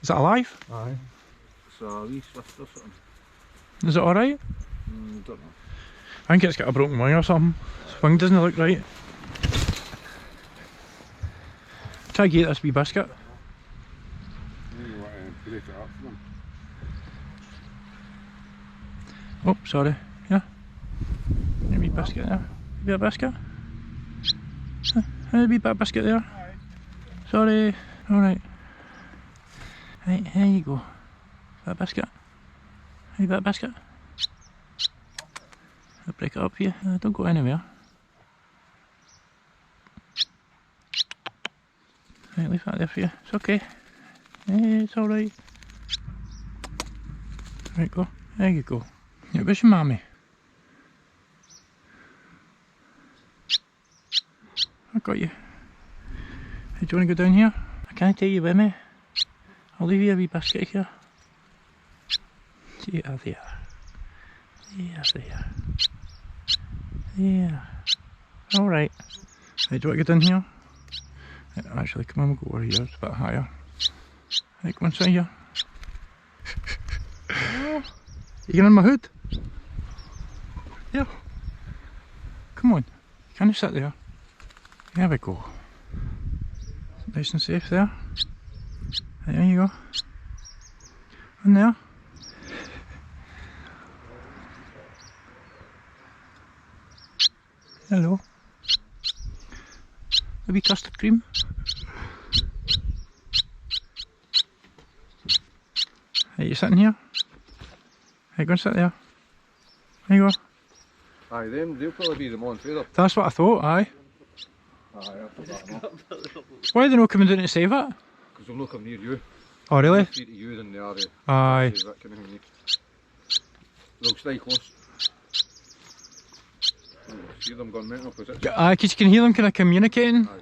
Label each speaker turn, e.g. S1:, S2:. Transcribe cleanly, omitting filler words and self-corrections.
S1: Is it alive?
S2: Aye. It's a wee swift or something.
S1: Is it alright?
S2: Don't know.
S1: I think it's got a broken wing or something. Its wing doesn't look right. Try to get this wee biscuit.
S2: You want to break it up for them?
S1: Oh, sorry. Yeah. A wee biscuit there. A bit of biscuit. A wee bit of biscuit there. Sorry. Alright. Right, here you go. Bit of biscuit. A wee bit of biscuit. I'll break it up for you. Don't go anywhere. Right, leave that there for you. It's okay. It's alright. Right, go. There you go. Yeah, where's your mammy? I got you. Hey, do you want to go down here? I can't take you with me. I'll leave you a wee basket here. Yeah, there. Yeah, there. Yeah. Alright. Hey, do you want to go down here? Actually, come on, we'll go over here. It's a bit higher. Hey, come on, sit here. You getting in my hood? Yeah. Come on. Can you sit there? There we go. Nice and safe there. There you go. In there. Hello. A wee custard cream. Hey, you sitting here? Hey, go and sit there. There you go.
S2: Aye, they'll probably be the ones further.
S1: That's what I thought, aye.
S2: Aye, I forgot them.
S1: Why are they not coming down to save it?
S2: Because they'll not come near you.
S1: Oh, really?
S2: They'll to you than they are
S1: Aye.
S2: that kind of thing. They'll stay close. You'll see them going mental because it's...
S1: Aye, 'cause you can hear them kind of communicating.
S2: Aye.